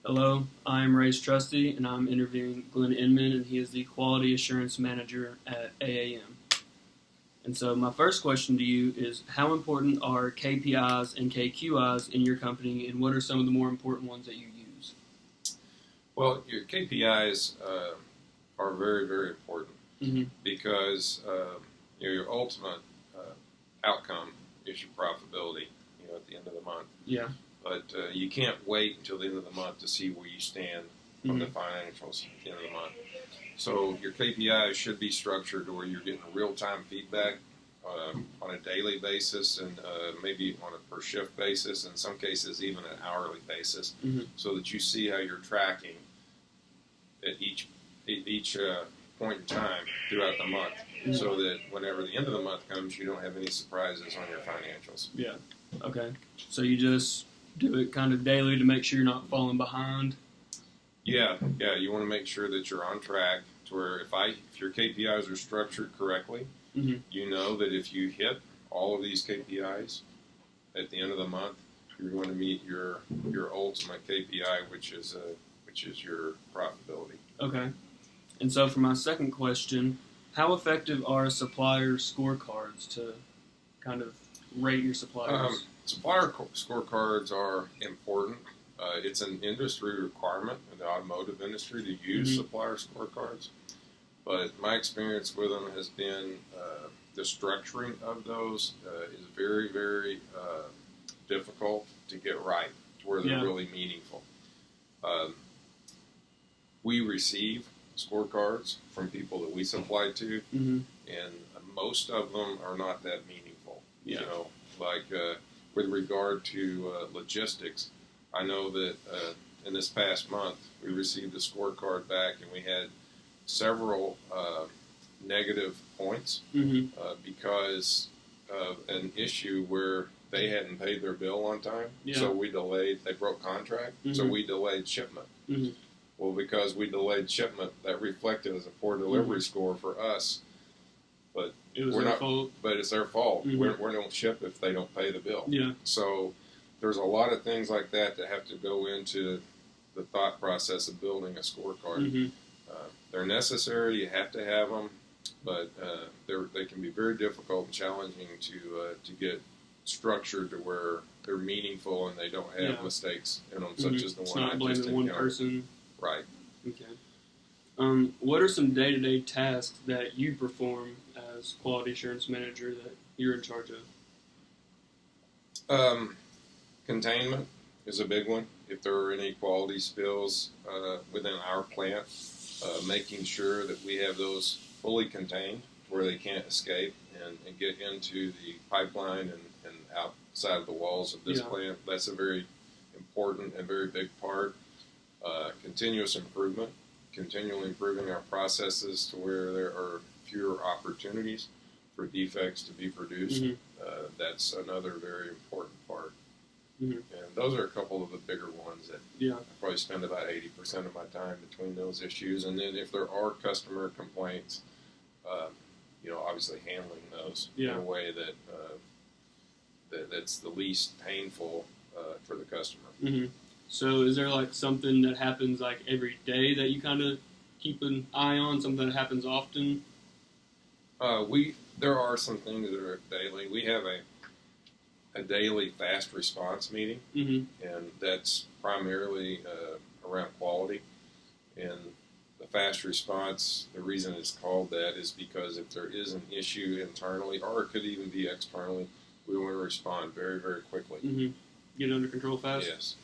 Hello, I'm Ray's Trusty, and I'm interviewing Glenn Inman, and he is the Quality Assurance Manager at AAM. And so my first question to you is, how important are KPIs and KQIs in your company, and what are some of the more important ones that you use? Well, your KPIs are very, very important because your ultimate outcome is your profitability. At the end of the month. Yeah. But you can't wait until the end of the month to see where you stand on the financials at the end of the month. So your KPIs should be structured to where you're getting real-time feedback on a daily basis and maybe on a per-shift basis, in some cases even an hourly basis, so that you see how you're tracking at each point in time throughout the month, so that whenever the end of the month comes, you don't have any surprises on your financials. Yeah. Okay. So you just do it kind of daily to make sure you're not falling behind? Yeah. You want to make sure that you're on track to where if your KPIs are structured correctly, you know that if you hit all of these KPIs at the end of the month, you're going to meet your ultimate KPI, which is your profitability. Okay. And so for my second question, how effective are supplier scorecards to kind of rate your suppliers? Supplier scorecards are important. It's an industry requirement in the automotive industry to use supplier scorecards. But my experience with them has been the structuring of those is very, very difficult to get right to where they're really meaningful. We receive scorecards from people that we supply to, and most of them are not that meaningful. Yeah. With regard to logistics, I know that in this past month we received a scorecard back and we had several negative points because of an issue where they hadn't paid their bill on time. Yeah. So they broke contract, so we delayed shipment. Well, because we delayed shipment, that reflected as a poor delivery score for us. But It was their fault. But it's their fault. We don't ship if they don't pay the bill. Yeah. So there's a lot of things like that have to go into the thought process of building a scorecard. They're necessary. You have to have them, but they can be very difficult and challenging to get structured to where they're meaningful and they don't have mistakes in them, such as the one I just encountered. It's not blaming one person. Right. Okay. What are some day-to-day tasks that you perform as quality assurance manager that you're in charge of? Containment is a big one. If there are any quality spills within our plant, making sure that we have those fully contained where they can't escape and get into the pipeline and outside of the walls of this plant. That's a very important and very big part. Continuous improvement, continually improving our processes to where there are fewer opportunities for defects to be produced. That's another very important part. And those are a couple of the bigger ones that I probably spend about 80% of my time between those issues. And then if there are customer complaints, obviously handling those in a way that's the least painful for the customer. So is there like something that happens like every day that you kind of keep an eye on, something that happens often? There are some things that are daily. We have a daily fast response meeting, and that's primarily around quality. And the fast response, the reason it's called that is because if there is an issue internally, or it could even be externally, we want to respond very, very quickly. Get it under control fast? Yes.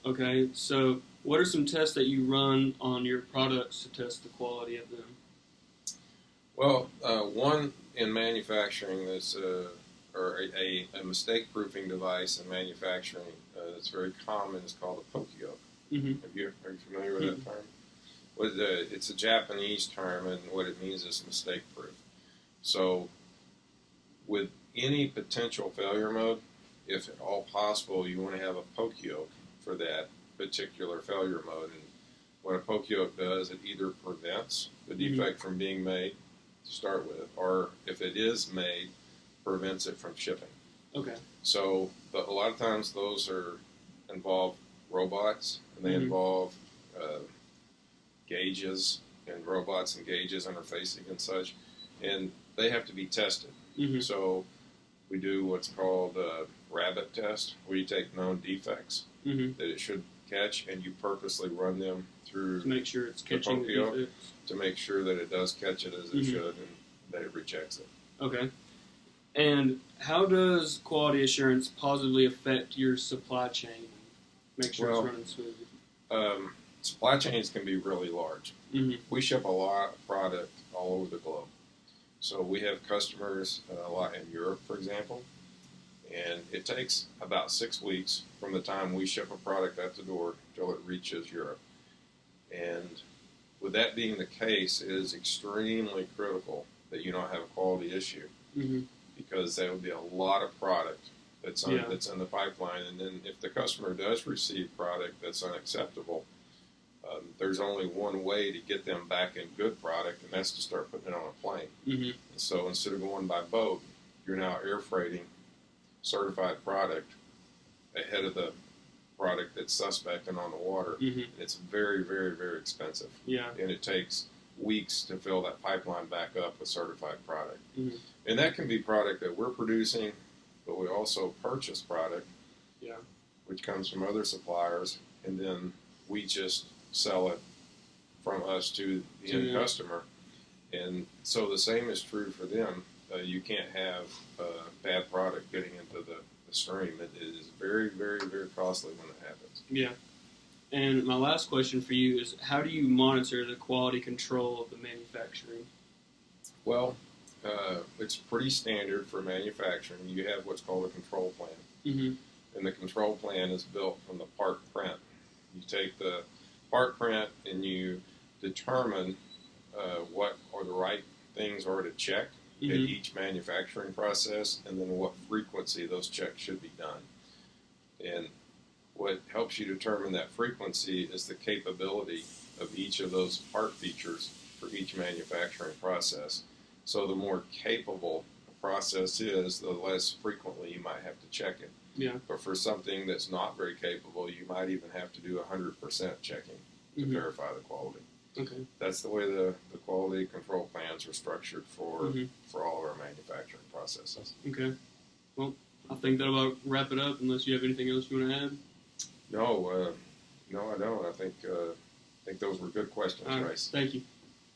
Okay, so what are some tests that you run on your products to test the quality of them? Well, one in manufacturing that's a mistake-proofing device in manufacturing that's very common is called a poke-yoke. Are you familiar with that term? Well, it's a Japanese term, and what it means is mistake-proof. So with any potential failure mode, if at all possible, you want to have a poke-yoke for that particular failure mode. And what a poke-yoke does, it either prevents the defect from being made to start with, or if it is made, prevents it from shipping. Okay. So a lot of times those are involve robots, and they involve gauges and robots and gauges interfacing and such, and they have to be tested. So we do what's called a rabbit test, where you take known defects that it should catch, and you purposely run them through to make sure it's catching the defects. To make sure that it does catch it as it should, and that it rejects it. Okay. And how does quality assurance positively affect your supply chain? Make sure it's running smoothly. Supply chains can be really large. We ship a lot of product all over the globe. So we have customers a lot in Europe, for example, and it takes about 6 weeks from the time we ship a product out the door till it reaches Europe. And with that being the case, it is extremely critical that you don't have a quality issue, because there would be a lot of product that's in the pipeline. And then if the customer does receive product that's unacceptable, there's only one way to get them back in good product, and that's to start putting it on a plane. So instead of going by boat, you're now air freighting certified product ahead of the product that's suspect and on the water. It's very, very, very expensive. And it takes weeks to fill that pipeline back up with certified product. And that can be product that we're producing, but we also purchase product, which comes from other suppliers, and then we just sell it from us to the end customer. And so the same is true for them. You can't have bad product getting into the stream. It is very, very, very costly when it happens. And my last question for you is, how do you monitor the quality control of the manufacturing? Well, it's pretty standard for manufacturing. You have what's called a control plan. And the control plan is built from the part print. You take the part print and you determine what are the right things are to check at each manufacturing process, and then what frequency those checks should be done. And what helps you determine that frequency is the capability of each of those part features for each manufacturing process. So the more capable a process is, the less frequently you might have to check it. But for something that's not very capable, you might even have to do 100% checking to verify the quality. That's the way the quality control plans are structured for all of our manufacturing processes. Well, I think that'll about wrap it up, unless you have anything else you want to add. No, I don't. I think those were good questions, Rice. Thank you.